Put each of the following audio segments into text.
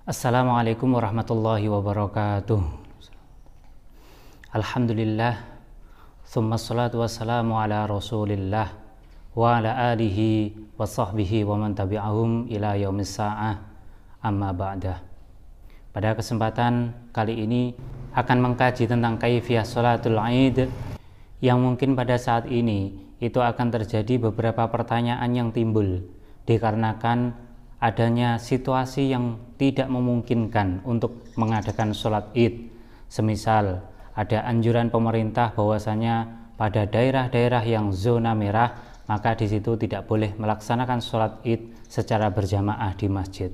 Assalamualaikum warahmatullahi wabarakatuh. Alhamdulillah, thumma salatu wassalamu ala rasulillah wa ala alihi wa sahbihi wa man tabi'ahum ila yaumis sa'ah, amma ba'dah. Pada kesempatan kali ini akan mengkaji tentang kaifiyah sholatul Id, yang mungkin pada saat ini itu akan terjadi beberapa pertanyaan yang timbul dikarenakan adanya situasi yang tidak memungkinkan untuk mengadakan sholat Id. Semisal ada anjuran pemerintah bahwasanya pada daerah-daerah yang zona merah, maka di situ tidak boleh melaksanakan sholat Id secara berjamaah di masjid.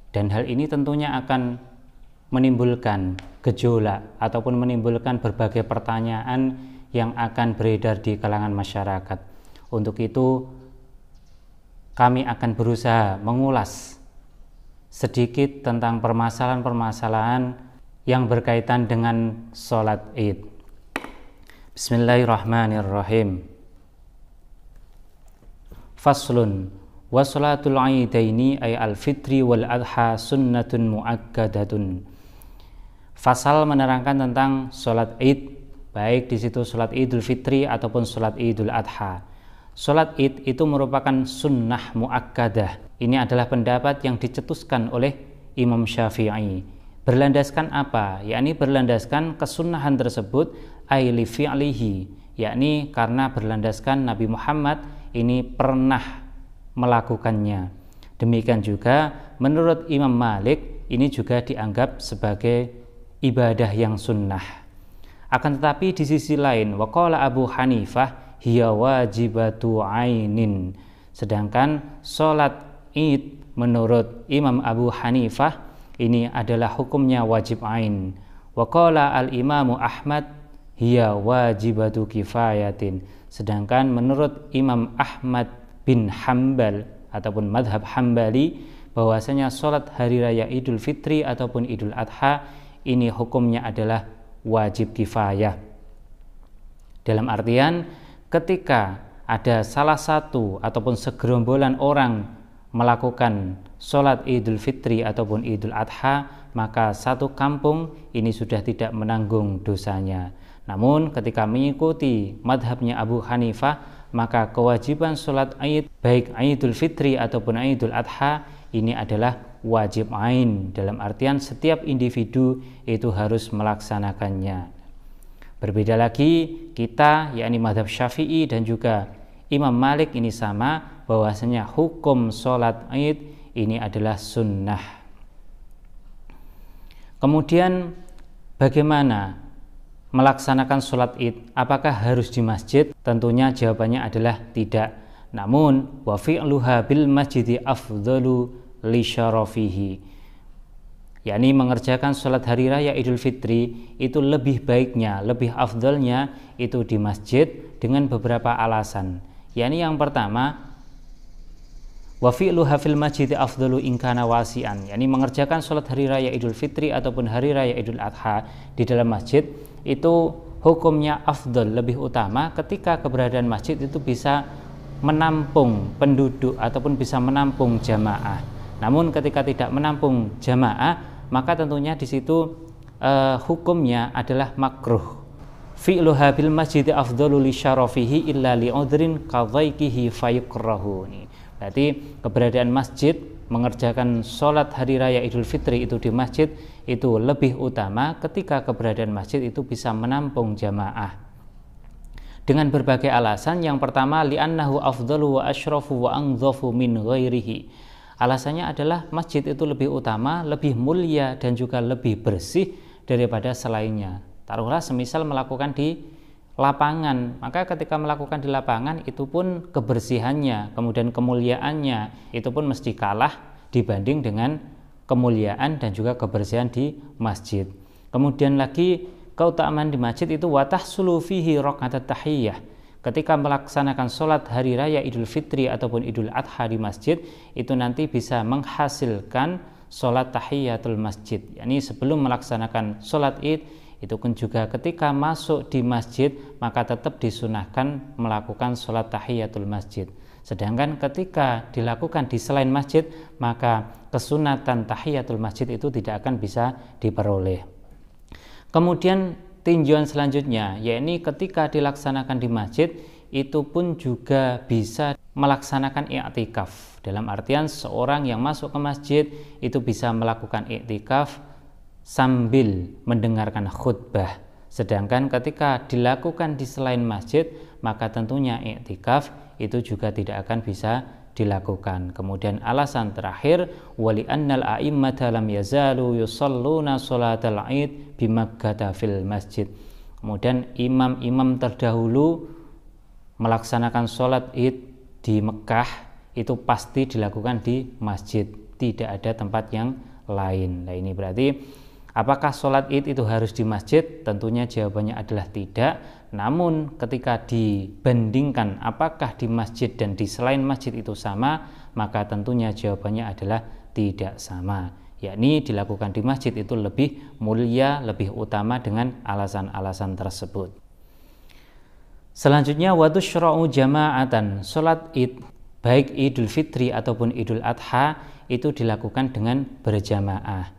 Dan hal ini tentunya akan menimbulkan gejolak ataupun menimbulkan berbagai pertanyaan yang akan beredar di kalangan masyarakat. Untuk itu kami akan berusaha mengulas sedikit tentang permasalahan-permasalahan yang berkaitan dengan sholat Id. Bismillahirrahmanirrahim. Faslun wa sholatul Idaini ay al-fitri wal adha sunnatun muakkadatun. Fasal menerangkan tentang sholat Id, baik di situ sholat Idul Fitri ataupun sholat Idul Adha. Sholat Id itu merupakan sunnah muakkadah. Ini adalah pendapat yang dicetuskan oleh Imam Syafi'i. Berlandaskan apa? Yakni berlandaskan kesunnahan tersebut ay li fi'lihi, yakni karena berlandaskan Nabi Muhammad ini pernah melakukannya. Demikian juga menurut Imam Malik ini juga dianggap sebagai ibadah yang sunnah. Akan tetapi di sisi lain waqala Abu Hanifah hiya wajibatu ainin. Sedangkan sholat Id menurut Imam Abu Hanifah ini adalah hukumnya wajib ain. Wa qala al-Imamu Ahmad hiya wajibatu kifayatin. Sedangkan menurut Imam Ahmad bin Hambal ataupun madhab Hambali bahwasanya sholat hari raya Idul Fitri ataupun Idul Adha ini hukumnya adalah wajib kifayah. Dalam artian ketika ada salah satu ataupun segerombolan orang melakukan sholat Idul Fitri ataupun Idul Adha, maka satu kampung ini sudah tidak menanggung dosanya. Namun ketika mengikuti madhabnya Abu Hanifah, maka kewajiban sholat Id, baik Idul Fitri ataupun Idul Adha, ini adalah wajib ain. Dalam artian setiap individu itu harus melaksanakannya. Berbeda lagi kita, yakni madhab Syafi'i dan juga Imam Malik ini sama, bahwasanya hukum sholat Id ini adalah sunnah. Kemudian bagaimana melaksanakan sholat Id? Apakah harus di masjid? Tentunya jawabannya adalah tidak. Namun wa fi'luha bil masjidi afdalu li syarafihi, yakni mengerjakan sholat hari raya Idul Fitri itu lebih baiknya, lebih afdalnya itu di masjid dengan beberapa alasan. Yakni yang pertama, wa fi'luha fil masjidi afdalu in kana wasi'an, yakni mengerjakan sholat hari raya Idul Fitri ataupun hari raya Idul Adha di dalam masjid itu hukumnya afdal, lebih utama ketika keberadaan masjid itu bisa menampung penduduk ataupun bisa menampung jamaah. Namun ketika tidak menampung jamaah, maka tentunya di situ hukumnya adalah makruh. Fi'luha bil masjid afdalu li syarafihi illa li udhrin kadhaikihi fayukrahu. Berarti keberadaan masjid, mengerjakan sholat hari raya Idul Fitri itu di masjid itu lebih utama ketika keberadaan masjid itu bisa menampung jamaah. Dengan berbagai alasan. Yang pertama, li'annahu afdalu wa asyrafu wa anzafu min ghairihi. Alasannya adalah masjid itu lebih utama, lebih mulia dan juga lebih bersih daripada selainnya. Taruhlah semisal melakukan di lapangan, maka ketika melakukan di lapangan itu pun kebersihannya, kemudian kemuliaannya itu pun mesti kalah dibanding dengan kemuliaan dan juga kebersihan di masjid. Kemudian lagi keutamaan di masjid itu wa tahsulu fihi raqatat tahiyyah. Ketika melaksanakan sholat hari raya Idul Fitri ataupun Idul Adha di masjid, itu nanti bisa menghasilkan sholat tahiyatul masjid. Yani sebelum melaksanakan sholat Id, itu pun juga ketika masuk di masjid, maka tetap disunahkan melakukan sholat tahiyatul masjid. Sedangkan ketika dilakukan di selain masjid, maka kesunatan tahiyatul masjid itu tidak akan bisa diperoleh. Kemudian tinjauan selanjutnya, yakni ketika dilaksanakan di masjid, itu pun juga bisa melaksanakan i'tikaf. Dalam artian seorang yang masuk ke masjid itu bisa melakukan i'tikaf sambil mendengarkan khutbah. Sedangkan ketika dilakukan di selain masjid, maka tentunya i'tikaf itu juga tidak akan bisa dilakukan. Kemudian alasan terakhir, wali annal a'immata lam yazalu yusalluna sholatal id bi Makkah fil masjid. Kemudian imam-imam terdahulu melaksanakan sholat id di Mekah itu pasti dilakukan di masjid, tidak ada tempat yang lain. Nah, ini berarti apakah sholat id itu harus di masjid? Tentunya jawabannya adalah tidak. Namun ketika dibandingkan apakah di masjid dan di selain masjid itu sama, maka tentunya jawabannya adalah tidak sama. Yakni dilakukan di masjid itu lebih mulia, lebih utama dengan alasan-alasan tersebut. Selanjutnya watusyra'u jama'atan, sholat id baik Idul Fitri ataupun Idul Adha itu dilakukan dengan berjamaah.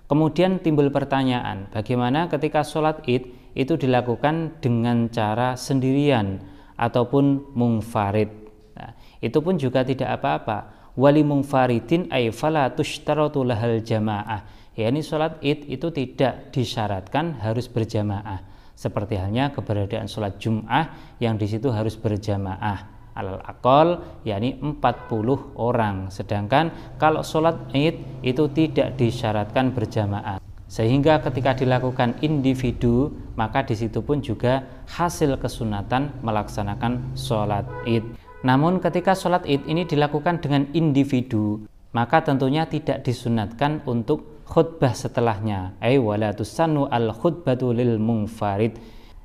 Kemudian timbul pertanyaan, bagaimana ketika sholat id itu dilakukan dengan cara sendirian ataupun mungfarid? Nah, itu pun juga tidak apa-apa. Wali mungfaridin ay fala tushtaratu lahal jamaah. yakni sholat id itu tidak disyaratkan harus berjamaah. Seperti halnya keberadaan sholat Jum'ah yang di situ harus berjamaah. Alal aqal yakni 40 orang. Sedangkan kalau sholat id itu tidak disyaratkan berjamaah. Sehingga ketika dilakukan individu, maka di situ pun juga hasil kesunatan melaksanakan sholat id. Namun ketika sholat id ini dilakukan dengan individu, maka tentunya tidak disunatkan untuk khutbah setelahnya. Ai wala tusannu al khutbatu lil munfarid.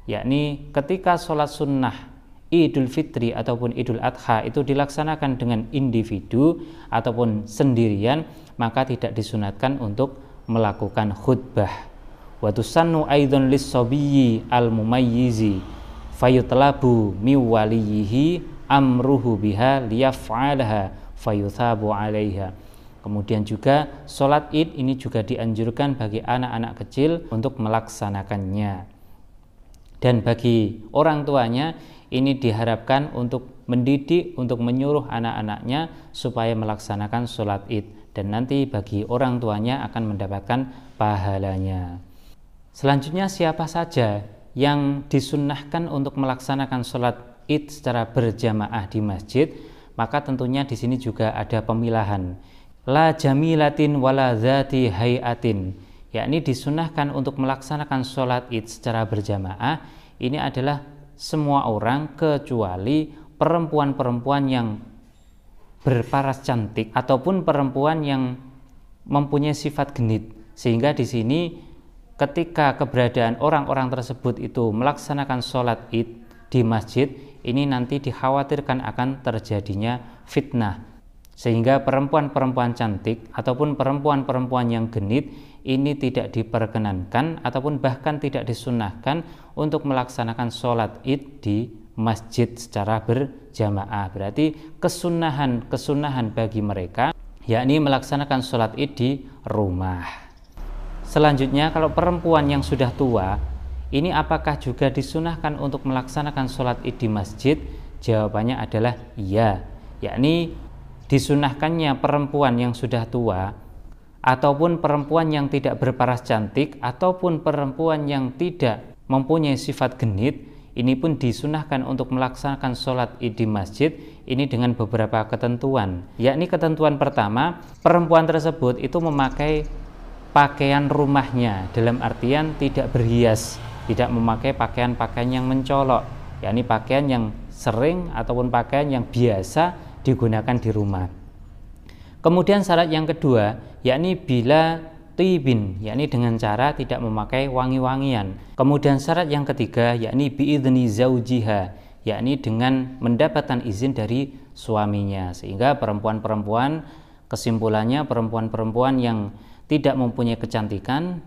Yakni ketika sholat sunnah Idul Fitri ataupun Idul Adha itu dilaksanakan dengan individu ataupun sendirian, maka tidak disunatkan untuk melakukan khutbah. Wa tusannu aidan lis-sabiyyi al-mumayyizi fayutlabu mi waliyihi amruhu biha liyaf'alaha fayuthabu 'alaiha. Kemudian juga sholat id ini juga dianjurkan bagi anak-anak kecil untuk melaksanakannya. Dan bagi orang tuanya ini diharapkan untuk mendidik, untuk menyuruh anak-anaknya supaya melaksanakan sholat id. Dan nanti bagi orang tuanya akan mendapatkan pahalanya. Selanjutnya, siapa saja yang disunnahkan untuk melaksanakan sholat id secara berjamaah di masjid, maka tentunya di sini juga ada pemilahan. La jamilatin wala dzati hayatin, yakni disunnahkan untuk melaksanakan sholat id secara berjamaah. Ini adalah semua orang kecuali perempuan-perempuan yang berparas cantik ataupun perempuan yang mempunyai sifat genit, sehingga di sini ketika keberadaan orang-orang tersebut itu melaksanakan sholat id di masjid, ini nanti dikhawatirkan akan terjadinya fitnah, sehingga perempuan-perempuan cantik ataupun perempuan-perempuan yang genit ini tidak diperkenankan ataupun bahkan tidak disunnahkan untuk melaksanakan sholat id di masjid secara berjamaah. Berarti kesunahan bagi mereka yakni melaksanakan sholat id di rumah. Selanjutnya, kalau perempuan yang sudah tua ini apakah juga disunahkan untuk melaksanakan sholat id di masjid? Jawabannya adalah iya, yakni disunahkannya perempuan yang sudah tua ataupun perempuan yang tidak berparas cantik ataupun perempuan yang tidak mempunyai sifat genit, ini pun disunahkan untuk melaksanakan sholat id di masjid ini dengan beberapa ketentuan. Yakni ketentuan pertama, perempuan tersebut itu memakai pakaian rumahnya, dalam artian tidak berhias, tidak memakai pakaian-pakaian yang mencolok, yakni pakaian yang sering ataupun pakaian yang biasa digunakan di rumah. Kemudian syarat yang kedua, yakni bila tibin, yakni dengan cara tidak memakai wangi-wangian. Kemudian syarat yang ketiga, yakni biidzni zaujiha, yakni dengan mendapatkan izin dari suaminya. Sehingga perempuan-perempuan, kesimpulannya perempuan-perempuan yang tidak mempunyai kecantikan,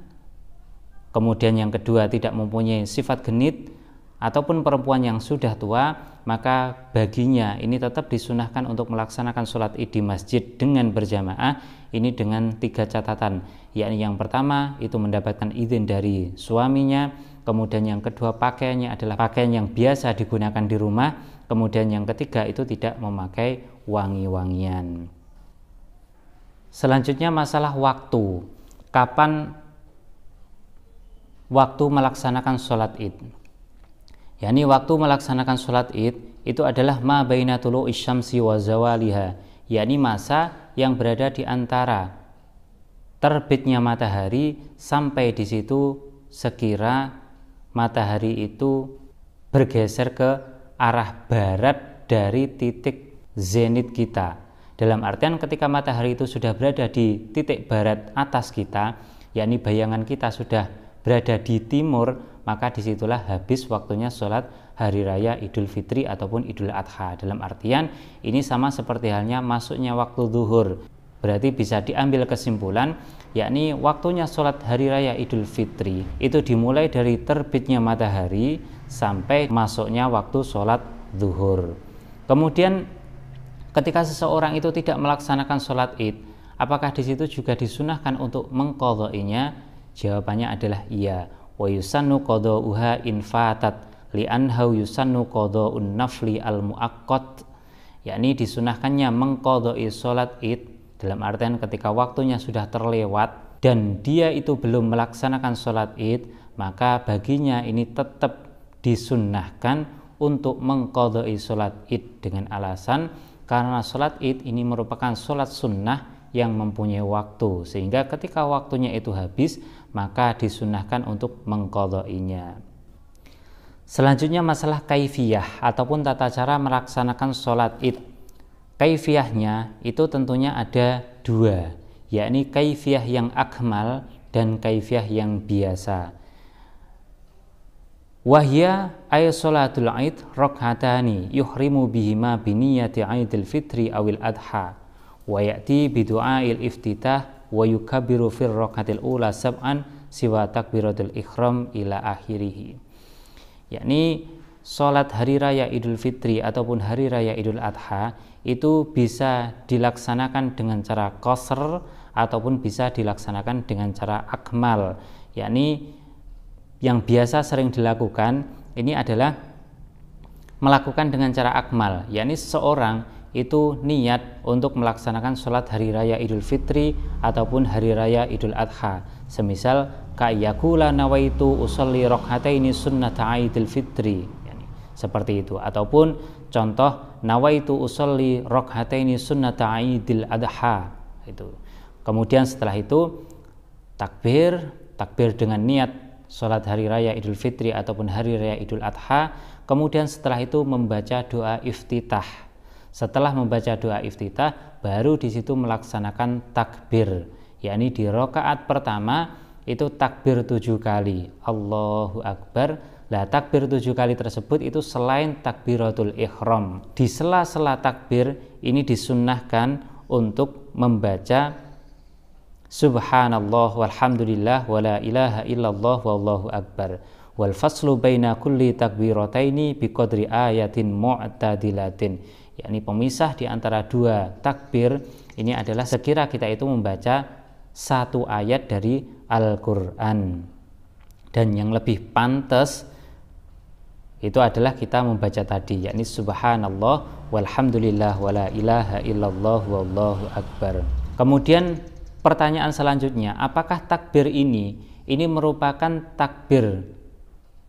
kemudian yang kedua tidak mempunyai sifat genit, ataupun perempuan yang sudah tua, maka baginya ini tetap disunahkan untuk melaksanakan sholat id di masjid dengan berjamaah, ini dengan 3 catatan, yakni yang pertama itu mendapatkan izin dari suaminya, kemudian yang kedua pakaiannya adalah pakaian yang biasa digunakan di rumah, kemudian yang ketiga itu tidak memakai wangi-wangian. Selanjutnya masalah waktu. Kapan waktu melaksanakan sholat id? yakni waktu melaksanakan sholat id itu adalah ma baina tulu'i syamsi wa zawaliha, yakni masa yang berada di antara terbitnya matahari sampai di situ sekira matahari itu bergeser ke arah barat dari titik zenit kita. Dalam artian ketika matahari itu sudah berada di titik barat atas kita, yakni bayangan kita sudah berada di timur, maka disitulah habis waktunya sholat hari raya Idul Fitri ataupun Idul Adha. Dalam artian ini sama seperti halnya masuknya waktu zuhur. Berarti bisa diambil kesimpulan, yakni waktunya sholat hari raya Idul Fitri itu dimulai dari terbitnya matahari sampai masuknya waktu sholat zuhur. Kemudian ketika seseorang itu tidak melaksanakan sholat id, apakah di situ juga disunahkan untuk mengqadha'inya? Jawabannya adalah iya. Wa yusannu qadha'uha in fatat li'annahu yusannu qadha'un nafli al-muaqqat, yakni disunahkannya mengqadha'i sholat id dalam artian ketika waktunya sudah terlewat dan dia itu belum melaksanakan sholat id, maka baginya ini tetap disunnahkan untuk mengqadha'i sholat id dengan alasan karena sholat id ini merupakan sholat sunnah yang mempunyai waktu, sehingga ketika waktunya itu habis maka disunnahkan untuk mengqadha'inya. Selanjutnya masalah kaifiyah ataupun tata cara melaksanakan sholat id. Kaifiyahnya itu tentunya ada 2, yakni kaifiyah yang akmal dan kaifiyah yang biasa. Wahya ay sholatul id rak'atani yuhrimu bihima biniyati idil fitri awil adha wa ya'ti bidu'ail iftitah wa yukabbiru fir rak'atil ula sab'an siwa takbiratul ihram ila akhirih. Yakni sholat hari raya Idul Fitri ataupun hari raya Idul Adha itu bisa dilaksanakan dengan cara qasr ataupun bisa dilaksanakan dengan cara akmal, yakni yang biasa sering dilakukan ini adalah melakukan dengan cara akmal, yakni seseorang itu niat untuk melaksanakan sholat hari raya Idul Fitri ataupun hari raya Idul Adha. Semisal ka'yakula nawaitu usolli rok'ataini sunnata Idul Fitri, yani, seperti itu. Ataupun contoh nawaitu usolli rok'ataini sunnata Idul Adha, itu. Kemudian setelah itu takbir dengan niat sholat hari raya Idul Fitri ataupun hari raya Idul Adha. Kemudian setelah itu membaca doa iftitah. Setelah membaca doa iftitah, baru di situ melaksanakan takbir, yakni di rakaat pertama itu takbir 7 kali, Allahu Akbar. Lah takbir 7 kali tersebut itu selain takbiratul ihram. Di sela-sela takbir ini disunnahkan untuk membaca Subhanallah walhamdulillah wala ilaha illallah wallahu akbar. Wal faslu baina kulli takbirataini biqadri ayatin mu'tadilatin. Yakni pemisah di antara 2 takbir ini adalah sekira kita itu membaca 1 ayat dari Al-Qur'an. Dan yang lebih pantas itu adalah kita membaca tadi, yakni Subhanallah walhamdulillah wala ilaha illallah wallahu akbar. Kemudian pertanyaan selanjutnya, apakah takbir ini merupakan takbir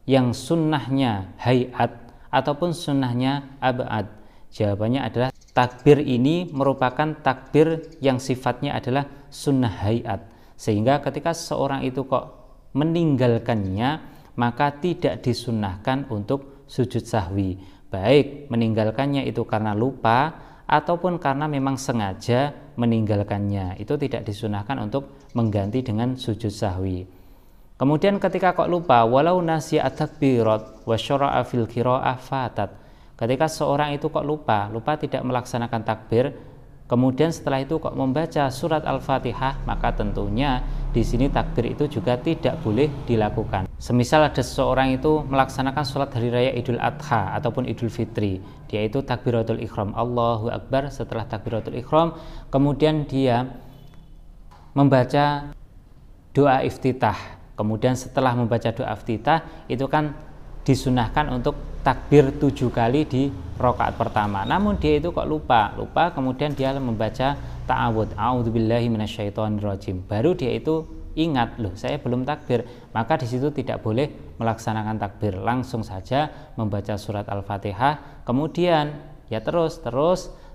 yang sunnahnya hayat ataupun sunnahnya abad? Jawabannya adalah takbir ini merupakan takbir yang sifatnya adalah sunnah hayat, sehingga ketika seseorang itu kok meninggalkannya maka tidak disunnahkan untuk sujud sahwi, baik meninggalkannya itu karena lupa ataupun karena memang sengaja meninggalkannya, itu tidak disunahkan untuk mengganti dengan sujud sahwi. Kemudian ketika kok lupa, walau nasiya at-takbirat wa syara'a fil qira'ah fatat. Ketika seorang itu kok lupa tidak melaksanakan takbir, kemudian setelah itu kok membaca surat Al-Fatihah, maka tentunya di sini takbir itu juga tidak boleh dilakukan. Semisal ada seseorang itu melaksanakan sholat hari raya Idul Adha ataupun Idul Fitri, dia itu takbiratul ihram, Allahu Akbar. Setelah takbiratul ihram, kemudian dia membaca doa iftitah. Kemudian setelah membaca doa iftitah, itu kan disunahkan untuk takbir 7 kali di rakaat pertama. Namun dia itu kok lupa, kemudian dia membaca ta'awudz, a'udzubillahi minasyaitonirrajim. Baru dia itu ingat, loh saya belum takbir. Maka di situ tidak boleh melaksanakan takbir, langsung saja membaca surat Al-Fatihah, kemudian ya terus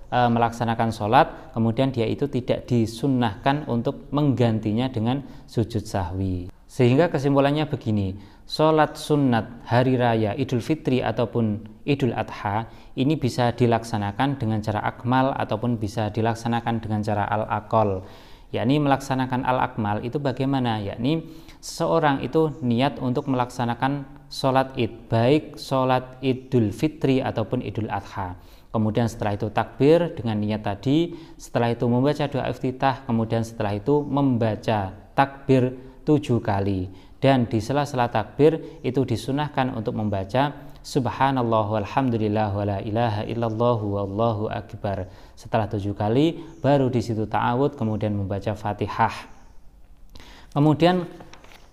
melaksanakan sholat. Kemudian dia itu tidak disunnahkan untuk menggantinya dengan sujud sahwi. Sehingga kesimpulannya begini, sholat sunat hari raya Idul Fitri ataupun Idul Adha ini bisa dilaksanakan dengan cara akmal ataupun bisa dilaksanakan dengan cara al-aqal. Yakni melaksanakan al-akmal itu bagaimana? Yakni seseorang itu niat untuk melaksanakan sholat id, baik sholat Idul Fitri ataupun Idul Adha. Kemudian setelah itu takbir dengan niat tadi, setelah itu membaca doa iftitah, kemudian setelah itu membaca takbir 7 kali, dan di sela-sela takbir itu disunahkan untuk membaca subhanallah walhamdulillah wala ilaha illallah wallahu akbar. Setelah 7 kali baru di situ ta'awudz, kemudian membaca Fatihah. Kemudian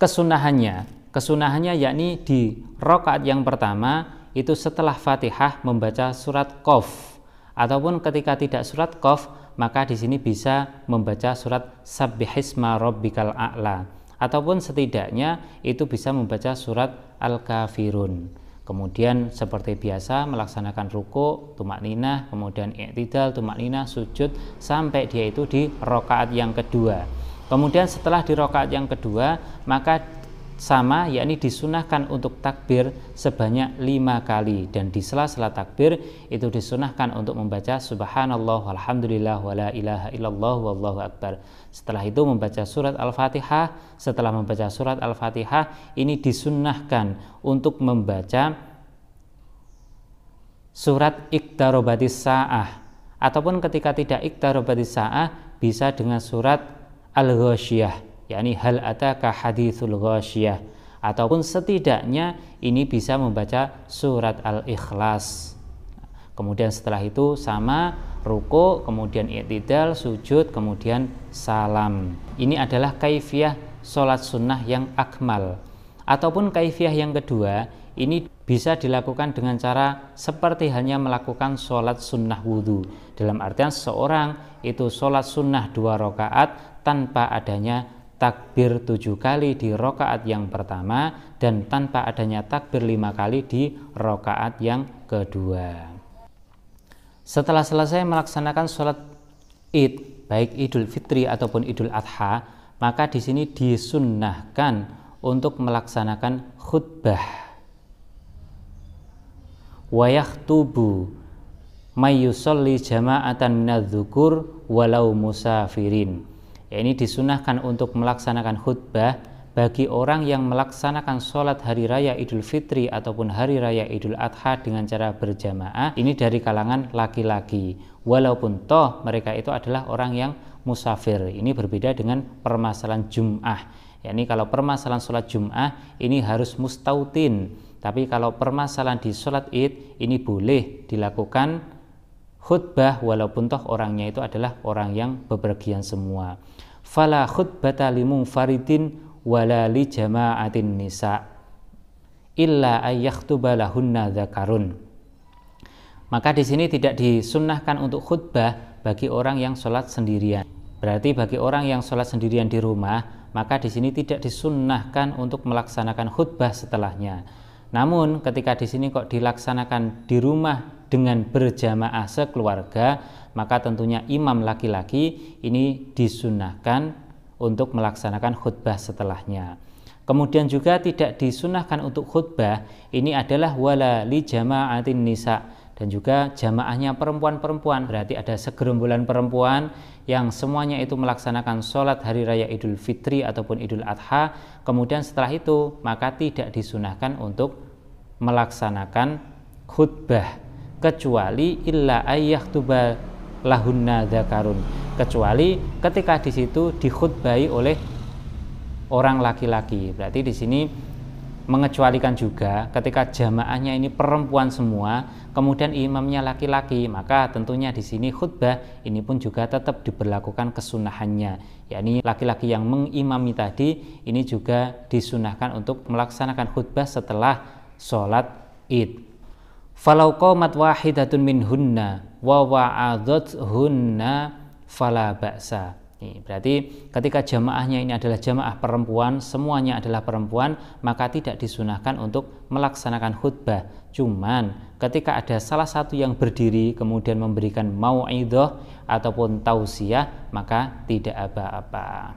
kesunahannya yakni di rakaat yang pertama itu setelah Fatihah membaca surat Qaf, ataupun ketika tidak surat Qaf maka di sini bisa membaca surat Sabbihisma rabbikal a'la, ataupun setidaknya itu bisa membaca surat Al-Kafirun. Kemudian seperti biasa melaksanakan ruku, tumakninah, kemudian i'tidal, tumakninah, sujud sampai dia itu di rakaat yang kedua. Kemudian setelah di rakaat yang kedua maka sama, yakni disunahkan untuk takbir sebanyak 5 kali, dan di sela-sela takbir itu disunahkan untuk membaca subhanallah walhamdulillah wala ilaha illallah wallahu akbar. Setelah itu membaca surat Al-Fatihah. Setelah membaca surat Al-Fatihah ini disunahkan untuk membaca surat Iqtarobatis Sa'ah, ataupun ketika tidak Iqtarobatis Sa'ah bisa dengan surat Al-Ghasyiyah, yakni hal ataka haditsul ghasyiyah, ataupun setidaknya ini bisa membaca surat Al-Ikhlas. Kemudian setelah itu sama ruku, kemudian i'tidal, sujud, kemudian salam. Ini adalah kaifiyah sholat sunnah yang akmal. Ataupun kaifiyah yang kedua, ini bisa dilakukan dengan cara seperti hanya melakukan sholat sunnah wudhu. Dalam artian seorang itu sholat sunnah 2 rakaat tanpa adanya takbir 7 kali di rakaat yang pertama dan tanpa adanya takbir 5 kali di rakaat yang kedua. Setelah selesai melaksanakan sholat id, baik Idul Fitri ataupun Idul Adha, maka di sini disunnahkan untuk melaksanakan khutbah. Wa yakhtubu may yusolli jama'atan minadz-dzukur walau musafirin. Ya, ini disunahkan untuk melaksanakan khutbah bagi orang yang melaksanakan sholat hari raya Idul Fitri ataupun hari raya Idul Adha dengan cara berjamaah, ini dari kalangan laki-laki, walaupun toh mereka itu adalah orang yang musafir. Ini berbeda dengan permasalahan Jum'ah, yakni kalau permasalahan sholat Jum'ah ini harus mustautin, tapi kalau permasalahan di sholat id ini boleh dilakukan khutbah walaupun toh orangnya itu adalah orang yang bepergian semua. Fala khutbata limunfaridin wala li jama'atin nisa illa ayyakhtuba lahunna dzakarun. Maka di sini tidak disunnahkan untuk khutbah bagi orang yang sholat sendirian. Berarti bagi orang yang sholat sendirian di rumah, maka di sini tidak disunnahkan untuk melaksanakan khutbah setelahnya. Namun ketika di sini kok dilaksanakan di rumah dengan berjamaah sekeluarga, maka tentunya imam laki-laki ini disunnahkan untuk melaksanakan khutbah setelahnya. Kemudian juga tidak disunahkan untuk khutbah ini adalah wala li jama'atin nisa, dan juga jamaahnya perempuan-perempuan. Berarti ada segerombolan perempuan yang semuanya itu melaksanakan sholat hari raya Idul Fitri ataupun Idul Adha, kemudian setelah itu maka tidak disunahkan untuk melaksanakan khutbah kecuali illa ayyakhtuba lahunna dzakarun, kecuali ketika di situ dikhutbahi oleh orang laki-laki. Berarti di sini mengecualikan juga ketika jamaahnya ini perempuan semua, kemudian imamnya laki-laki, maka tentunya di sini khutbah ini pun juga tetap diberlakukan kesunahannya, yakni laki-laki yang mengimami tadi ini juga disunahkan untuk melaksanakan khutbah setelah sholat id. Falau qamat wahidatun minhunna wa wa'adhathunna fala ba'sa. Berarti ketika jamaahnya ini adalah jamaah perempuan, semuanya adalah perempuan, maka tidak disunahkan untuk melaksanakan khutbah. Cuman ketika ada salah satu yang berdiri kemudian memberikan mau'idhah ataupun tausiah, maka tidak apa-apa.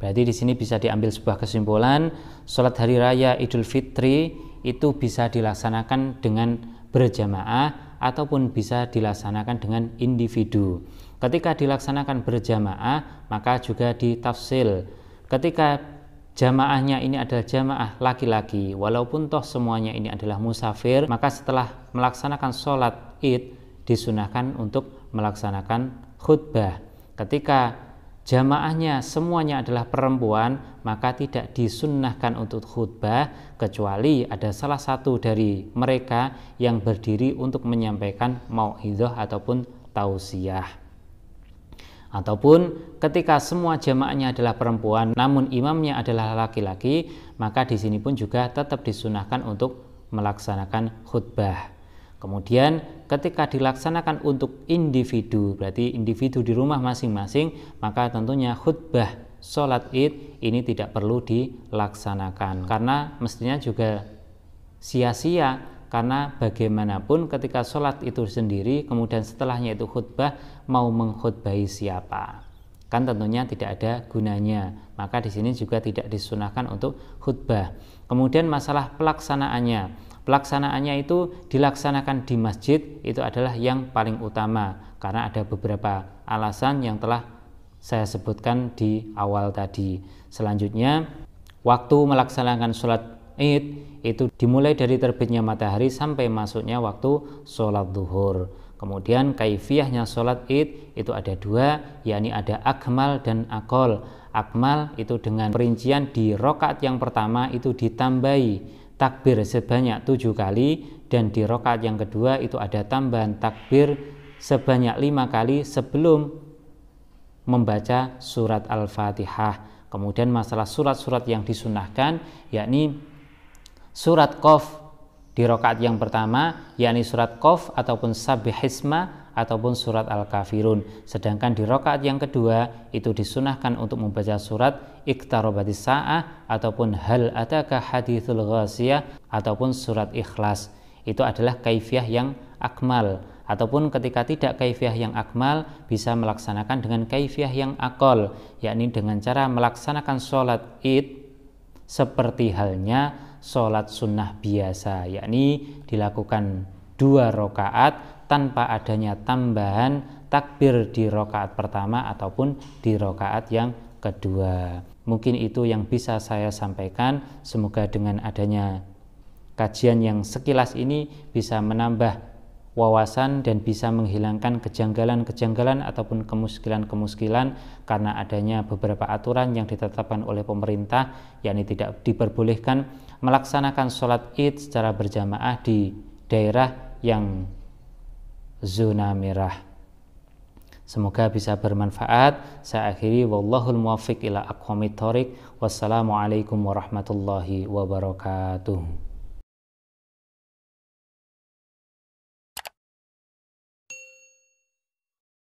Berarti di sini bisa diambil sebuah kesimpulan, sholat hari raya Idul Fitri itu bisa dilaksanakan dengan berjamaah ataupun bisa dilaksanakan dengan individu. Ketika dilaksanakan berjamaah, maka juga ditafsil. Ketika jamaahnya ini adalah jamaah laki-laki, walaupun toh semuanya ini adalah musafir, maka setelah melaksanakan sholat id disunahkan untuk melaksanakan khutbah. Ketika jamaahnya semuanya adalah perempuan, maka tidak disunnahkan untuk khutbah, kecuali ada salah satu dari mereka yang berdiri untuk menyampaikan mau'idhah ataupun tausiah. Ataupun ketika semua jamaahnya adalah perempuan namun imamnya adalah laki-laki, maka di sini pun juga tetap disunahkan untuk melaksanakan khutbah. Kemudian ketika dilaksanakan untuk individu, berarti individu di rumah masing-masing, maka tentunya khutbah sholat id ini tidak perlu dilaksanakan, karena mestinya juga sia-sia. Karena bagaimanapun ketika sholat itu sendiri, kemudian setelahnya itu khutbah, mau mengkhutbahi siapa? Kan tentunya tidak ada gunanya. Maka di sini juga tidak disunahkan untuk khutbah. Kemudian masalah pelaksanaannya. Pelaksanaannya itu dilaksanakan di masjid, itu adalah yang paling utama. Karena ada beberapa alasan yang telah saya sebutkan di awal tadi. Selanjutnya, waktu melaksanakan sholat id itu dimulai dari terbitnya matahari sampai masuknya waktu sholat zuhur. Kemudian kaifiyahnya sholat id itu ada dua, yakni ada akmal dan akol. Akmal itu dengan perincian di rakaat yang pertama itu ditambahi takbir sebanyak 7 kali, dan di rakaat yang kedua itu ada tambahan takbir sebanyak 5 kali sebelum membaca surat Al-Fatihah. Kemudian masalah surat-surat yang disunahkan, yakni surat Qaf di rakaat yang pertama, yakni surat Qaf ataupun Sabbihisma ataupun surat Al-Kafirun. Sedangkan di rakaat yang kedua itu disunahkan untuk membaca surat Iqtarabatis Sa'ah ataupun Hal Ataka Haditsul Ghasiyah ataupun surat Ikhlas. Itu adalah kaifiyah yang akmal. Ataupun ketika tidak kaifiyah yang akmal, bisa melaksanakan dengan kaifiyah yang akol, yakni dengan cara melaksanakan sholat id seperti halnya sholat sunnah biasa, yakni dilakukan 2 rakaat tanpa adanya tambahan takbir di rakaat pertama ataupun di rakaat yang kedua. Mungkin itu yang bisa saya sampaikan. Semoga dengan adanya kajian yang sekilas ini bisa menambah wawasan dan bisa menghilangkan kejanggalan-kejanggalan ataupun kemuskilan-kemuskilan karena adanya beberapa aturan yang ditetapkan oleh pemerintah, yakni tidak diperbolehkan melaksanakan sholat id secara berjamaah di daerah yang zona merah. Semoga bisa bermanfaat. Saya akhiri, wallahul muwaffiq ila aqwamit thoriq. Wassalamualaikum warahmatullahi wabarakatuh.